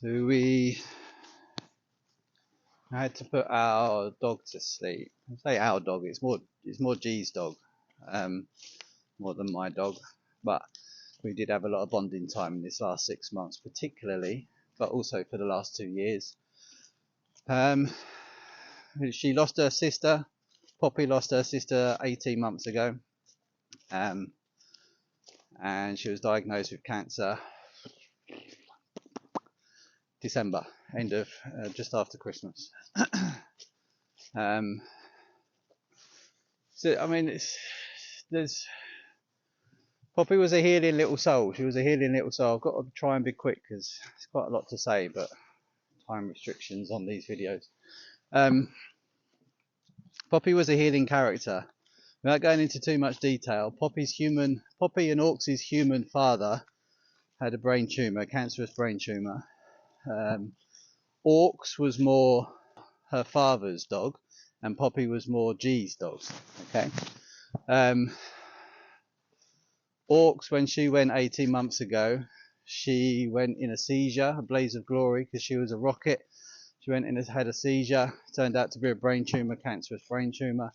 So I had to put our dog to sleep. I say our dog, it's more G's dog, more than my dog. But we did have a lot of bonding time in this last 6 months, particularly, but also for the last 2 years. She lost her sister. Poppy lost her sister 18 months ago, and she was diagnosed with cancer December, end of just after Christmas. So I mean, Poppy was a healing little soul. She was a healing little soul. I've got to try and be quick because it's quite a lot to say, but time restrictions on these videos. Poppy was a healing character. Without going into too much detail, Poppy and Orcs' human father had a brain tumour, a cancerous brain tumour. Orcs was more her father's dog, and Poppy was more G's dog. Okay. Orcs, when she went 18 months ago, she went in a seizure, a blaze of glory, because she was a rocket. She went in and had a seizure. Turned out to be a brain tumour, cancerous brain tumour.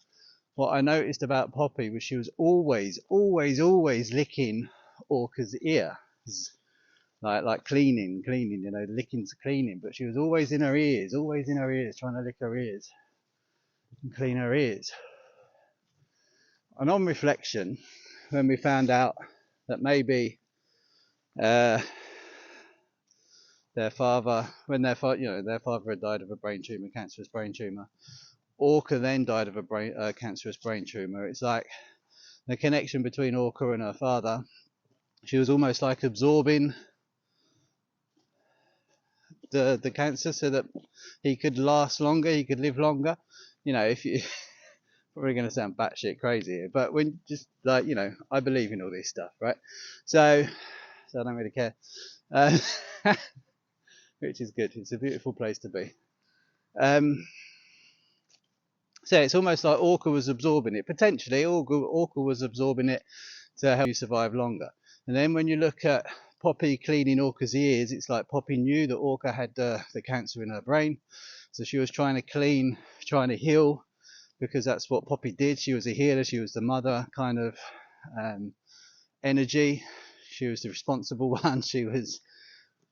What I noticed about Poppy was she was always licking Orca's ear, like cleaning, you know, licking to cleaning. But she was always in her ears, trying to lick her ears and clean her ears. And on reflection, when we found out that maybe their father had died of a brain tumour, cancerous brain tumour. Orca then died of a cancerous brain tumour. It's like the connection between Orca and her father. She was almost like absorbing the cancer so that he could last longer, he could live longer. You know, if you probably going to sound batshit crazy here, but when just like, you know, I believe in all this stuff, right? So I don't really care, which is good. It's a beautiful place to be. So it's almost like Orca was absorbing it. Potentially, Orca was absorbing it to help you survive longer. And then when you look at Poppy cleaning Orca's ears, it's like Poppy knew that Orca had the cancer in her brain. So she was trying to clean, trying to heal, because that's what Poppy did. She was a healer. She was the mother kind of energy. She was the responsible one. She was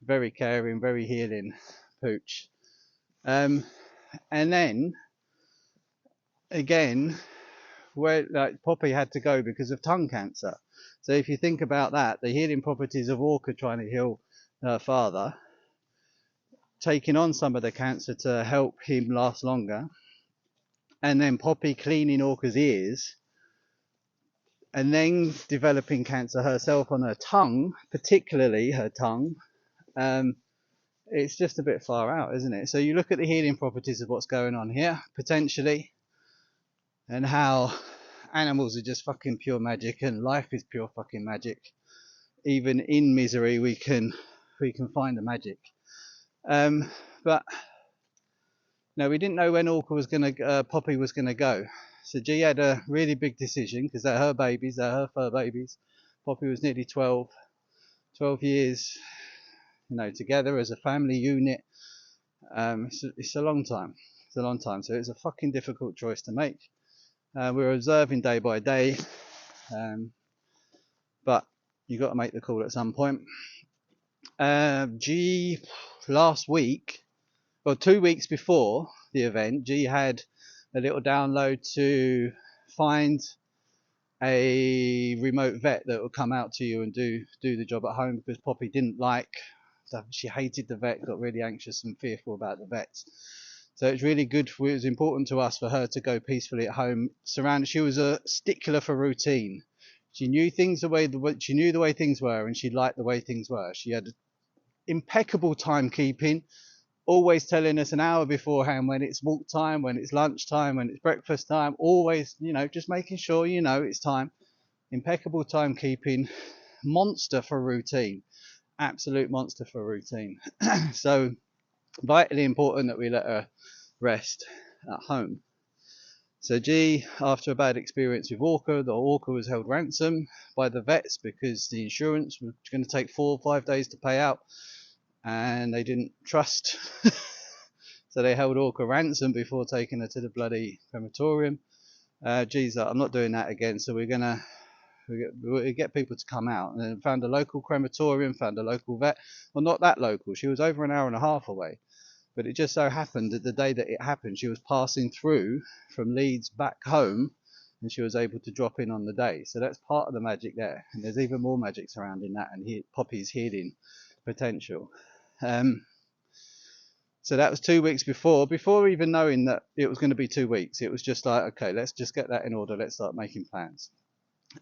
very caring, very healing pooch. And then again, where like Poppy had to go because of tongue cancer. So if you think about that, the healing properties of Orca trying to heal her father, taking on some of the cancer to help him last longer, and then Poppy cleaning Orca's ears, and then developing cancer herself on her tongue, particularly her tongue. It's just a bit far out, isn't it? So you look at the healing properties of what's going on here, potentially, and how animals are just fucking pure magic, and life is pure fucking magic. Even in misery, we can find the magic. But no, we didn't know when Poppy was gonna go. So G had a really big decision because they're her babies, they're her fur babies. Poppy was nearly 12 years, you know, together as a family unit. It's a long time. It's a long time. So it's a fucking difficult choice to make. We're observing day by day, but you got to make the call at some point. G last week, well, 2 weeks before the event, G had a little download to find a remote vet that would come out to you and do the job at home, because Poppy didn't like, she hated the vet, got really anxious and fearful about the vets. So it's really good. It was important to us for her to go peacefully at home. She was a stickler for routine. She knew things she knew the way things were, and she liked the way things were. She had impeccable timekeeping, always telling us an hour beforehand when it's walk time, when it's lunch time, when it's breakfast time. Always, you know, just making sure you know it's time. Impeccable timekeeping, monster for routine, absolute monster for routine. So vitally important that we let her rest at home. So G, after a bad experience with Orca, the Orca was held ransom by the vets because the insurance was going to take 4 or 5 days to pay out. and they didn't trust. So they held Orca ransom before taking her to the bloody crematorium. Geez, I'm not doing that again. So we get people to come out, and then found a local crematorium, found a local vet. Well, not that local. She was over an hour and a half away. But it just so happened that the day that it happened, she was passing through from Leeds back home, and she was able to drop in on the day. So that's part of the magic there. And there's even more magic surrounding that and Poppy's healing potential. So that was 2 weeks before even knowing that it was going to be 2 weeks. It was just like, okay, let's just get that in order. Let's start making plans.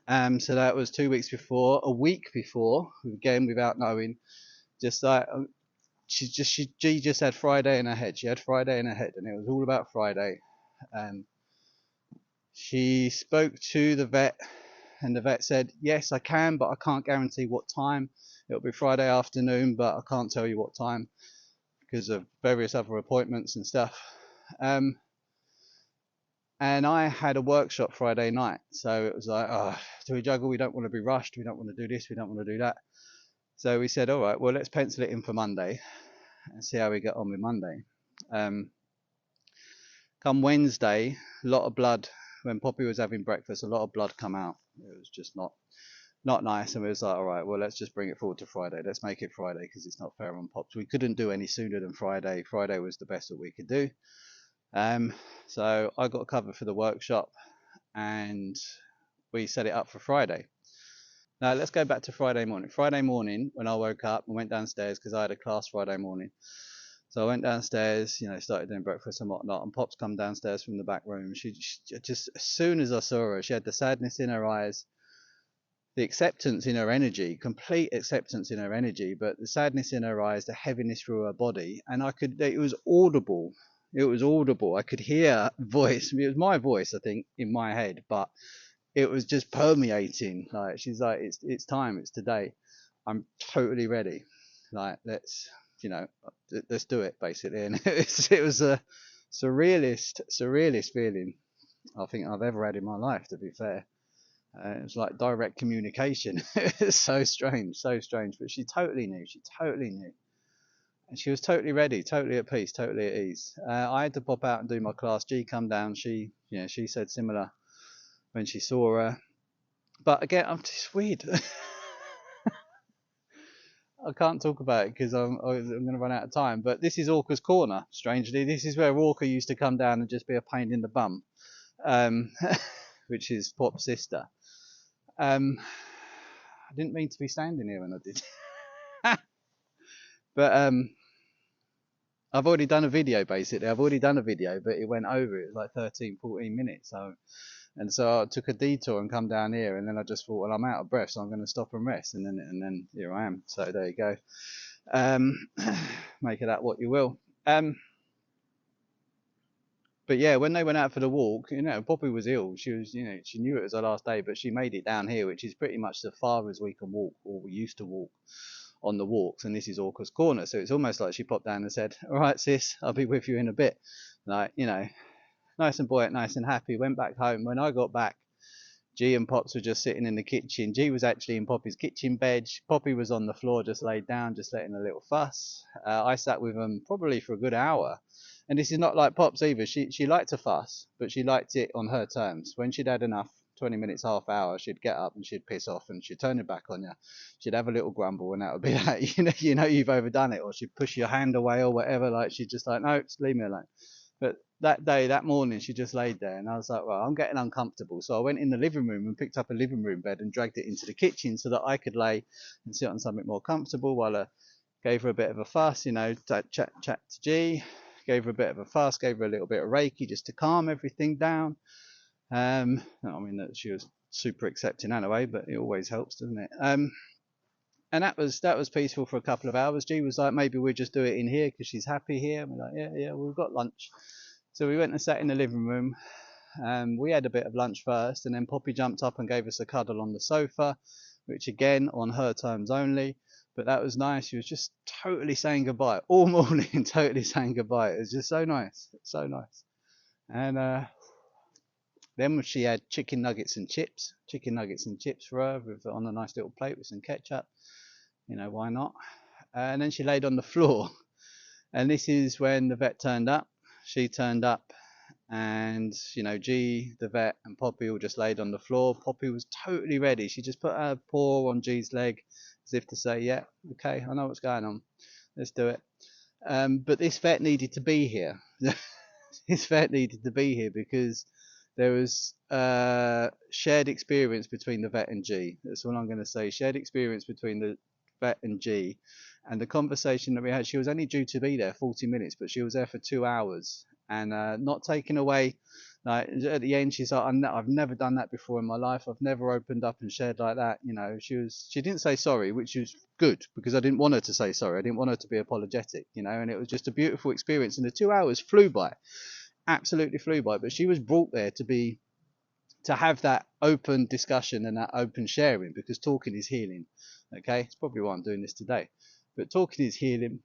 So that was 2 weeks before. A week before, again without knowing, just like she just had Friday in her head. She had Friday in her head, and it was all about Friday. She spoke to the vet, and the vet said, yes, I can, but I can't guarantee what time. It'll be Friday afternoon, but I can't tell you what time because of various other appointments and stuff. And I had a workshop Friday night, so it was like, oh, do we juggle? We don't want to be rushed. We don't want to do this. We don't want to do that. So we said, all right, well, let's pencil it in for Monday and see how we get on with Monday. Come Wednesday, a lot of blood. When Poppy was having breakfast, a lot of blood come out. It was just not nice, and we was like, all right, well, let's just bring it forward to Friday. Let's make it Friday because it's not fair on Pops. We couldn't do any sooner than Friday. Friday was the best that we could do. So I got covered for the workshop, and we set it up for Friday. Now let's go back to Friday morning. Friday morning, when I woke up and went downstairs because I had a class Friday morning. So I went downstairs, started doing breakfast and whatnot, and Pop's come downstairs from the back room. She just, as soon as I saw her, she had the sadness in her eyes, the acceptance in her energy, complete acceptance in her energy, but the sadness in her eyes, the heaviness through her body, and it was audible. It was audible. I could hear voice. It was my voice, I think, in my head, but it was just permeating. Like, she's like, it's time, it's today. I'm totally ready. Like, let's do it, basically. And it was a surrealist feeling I think I've ever had in my life, to be fair. It was like direct communication. It was so strange, but she totally knew, and she was totally ready, totally at peace, totally at ease. I had to pop out and do my class. G come down, she said similar when she saw her, but again, I'm just weird. I can't talk about it because I'm going to run out of time. But this is Orca's corner. Strangely, this is where Orca used to come down and just be a pain in the bum, which is Pop's sister. I didn't mean to be standing here when I did, but I've already done a video. Basically, I've already done a video, but it went over. It was like 13-14 minutes. So I took a detour and come down here, and then I just thought, well, I'm out of breath, so I'm going to stop and rest, and then here I am. So there you go. Make of that what you will. But yeah, when they went out for the walk, Poppy was ill. She was, she knew it was her last day, but she made it down here, which is pretty much as far as we can walk, or we used to walk on the walks. And this is Orca's corner, so it's almost like she popped down and said, "All right, sis, I'll be with you in a bit." Like, nice and buoyant, nice and happy. Went back home. When I got back, G and Pops were just sitting in the kitchen. G was actually in Poppy's kitchen bed. Poppy was on the floor, just laid down, just letting a little fuss. I sat with them probably for a good hour. And this is not like Pops either. She liked to fuss, but she liked it on her terms. When she'd had enough, 20 minutes, half hour, she'd get up and she'd piss off and she'd turn it back on you. She'd have a little grumble, and that would be like, you've overdone it, or she'd push your hand away or whatever. Like, she'd just like, no, just leave me alone. But that morning, she just laid there, and I was like, well, I'm getting uncomfortable. So I went in the living room and picked up a living room bed and dragged it into the kitchen so that I could lay and sit on something more comfortable while I gave her a bit of a fuss, chat to G, gave her a bit of a fuss, gave her a little bit of Reiki just to calm everything down. I mean, that she was super accepting anyway, but it always helps, doesn't it? And that was peaceful for a couple of hours. G was like, maybe we'll just do it in here because she's happy here. And we're like, yeah, we've got lunch. So we went and sat in the living room. We had a bit of lunch first, and then Poppy jumped up and gave us a cuddle on the sofa, which again, on her terms only. But that was nice. She was just totally saying goodbye all morning, totally saying goodbye. It was just so nice, so nice. And then she had chicken nuggets and chips for her on a nice little plate with some ketchup. Why not? And then she laid on the floor. And this is when the vet turned up. She turned up, and G, the vet, and Poppy all just laid on the floor. Poppy was totally ready. She just put her paw on G's leg as if to say, yeah, okay, I know what's going on, let's do it. But this vet needed to be here. This vet needed to be here because there was shared experience between the vet and G. That's all I'm going to say. Shared experience between the vet and G. And the conversation that we had, she was only due to be there 40 minutes, but she was there for 2 hours. And not taken away, like at the end, she's like, I've never done that before in my life. I've never opened up and shared like that. She didn't say sorry, which was good because I didn't want her to say sorry. I didn't want her to be apologetic, and it was just a beautiful experience. And the 2 hours flew by, absolutely flew by. But she was brought there to have that open discussion and that open sharing, because talking is healing. Okay, it's probably why I'm doing this today. But talking is healing.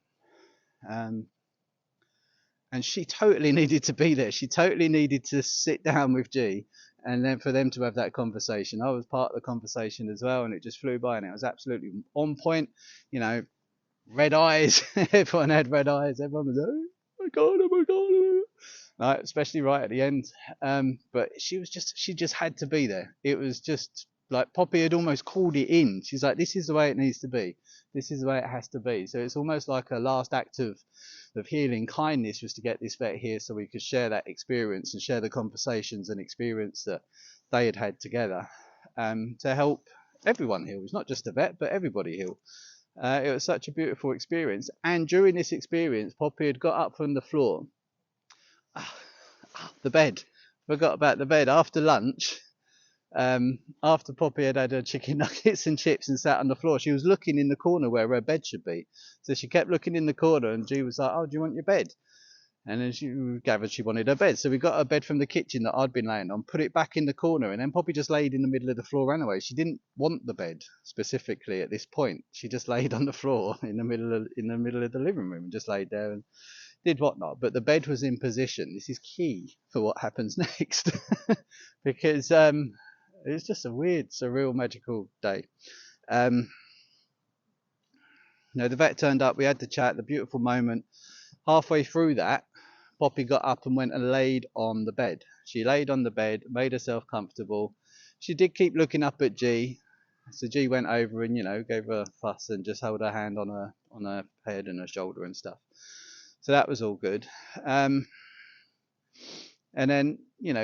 And she totally needed to be there. She totally needed to sit down with G, and then for them to have that conversation. I was part of the conversation as well, and it just flew by, and it was absolutely on point. Red eyes. Everyone had red eyes. Everyone was, oh my god, oh my god. Right, especially right at the end. But she just had to be there. It was just like Poppy had almost called it in. She's like, this is the way it needs to be. This is the way it has to be. So it's almost like a last act of healing kindness was to get this vet here so we could share that experience and share the conversations and experience that they had together, to help everyone heal. It's not just the vet, but everybody heal. It was such a beautiful experience. And during this experience, Poppy had got up from the floor. The bed. Forgot about the bed. After lunch, after Poppy had her chicken nuggets and chips and sat on the floor, she was looking in the corner where her bed should be. So she kept looking in the corner, and G was like, oh, do you want your bed? And then she gathered she wanted her bed. So we got her bed from the kitchen that I'd been laying on, put it back in the corner, and then Poppy just laid in the middle of the floor anyway. She didn't want the bed specifically at this point. She just laid on the floor in the middle of the living room and just laid there and did whatnot. But the bed was in position. This is key for what happens next. Because it was just a weird, surreal, magical day. The vet turned up. We had the chat, the beautiful moment. Halfway through that, Poppy got up and went and laid on the bed. She laid on the bed, made herself comfortable. She did keep looking up at G. So G went over and, gave her a fuss and just held her hand on her head and her shoulder and stuff. So that was all good. And then,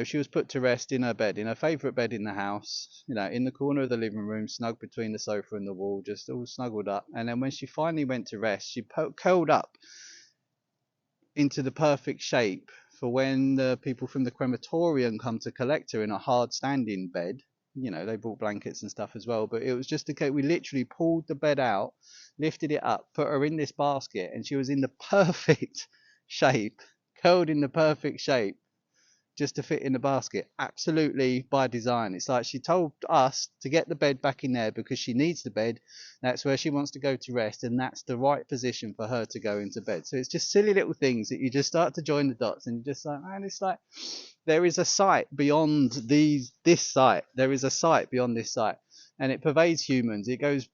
she was put to rest in her bed, in her favourite bed in the house, in the corner of the living room, snug between the sofa and the wall, just all snuggled up. And then when she finally went to rest, she curled up into the perfect shape for when the people from the crematorium come to collect her in a hard standing bed. They brought blankets and stuff as well, but it was just the case. We literally pulled the bed out, lifted it up, put her in this basket, and she was in the perfect shape, curled in the perfect shape, just to fit in the basket, absolutely by design. It's like she told us to get the bed back in there because she needs the bed. That's where she wants to go to rest, and that's the right position for her to go into bed. So it's just silly little things that you just start to join the dots, and you're just like, man, it's like there is a sight beyond this sight. There is a sight beyond this sight, and it pervades humans. It goes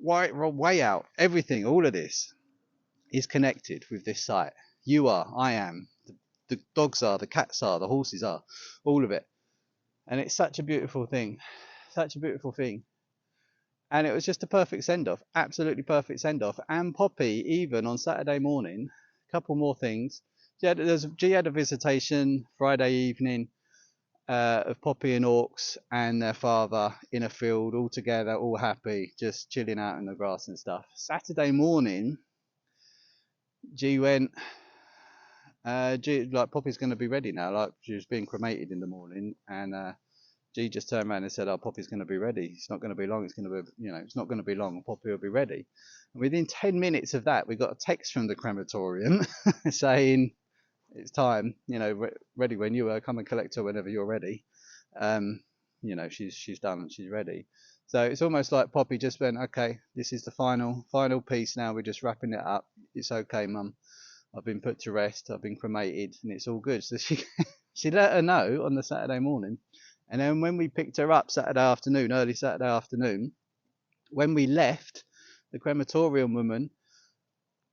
way out. Everything, all of this is connected with this sight. You are, I am. The dogs are, the cats are, the horses are, all of it. And it's such a beautiful thing. Such a beautiful thing. And it was just a perfect send-off. Absolutely perfect send-off. And Poppy, even on Saturday morning, a couple more things. She had a visitation Friday evening of Poppy and Orcs and their father in a field, all together, all happy, just chilling out in the grass and stuff. Saturday morning, G went... like Poppy's going to be ready now. Like, she was being cremated in the morning, and G just turned around and said, "Oh, Poppy's going to be ready. It's not going to be long. It's going to be, it's not going to be long. Poppy will be ready." And within 10 minutes of that, we got a text from the crematorium saying, "It's time. Ready when you come and collect her whenever you're ready. She's done and she's ready." So it's almost like Poppy just went, "Okay, this is the final piece now. We're just wrapping it up. It's okay, Mum. I've been put to rest, I've been cremated, and it's all good." So she let her know on the Saturday morning. And then when we picked her up early Saturday afternoon, when we left, the crematorium woman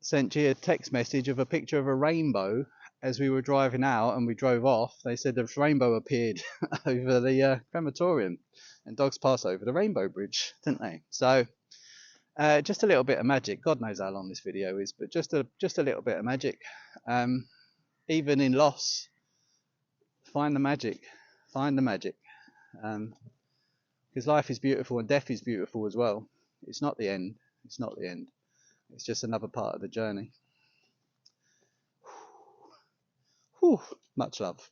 sent G a text message of a picture of a rainbow as we were driving out, and we drove off. They said the rainbow appeared over the crematorium, and dogs pass over the rainbow bridge, didn't they? So just a little bit of magic. God knows how long this video is, but just a little bit of magic. Even in loss, find the magic. Find the magic. Because life is beautiful and death is beautiful as well. It's not the end. It's not the end. It's just another part of the journey. Whew. Much love.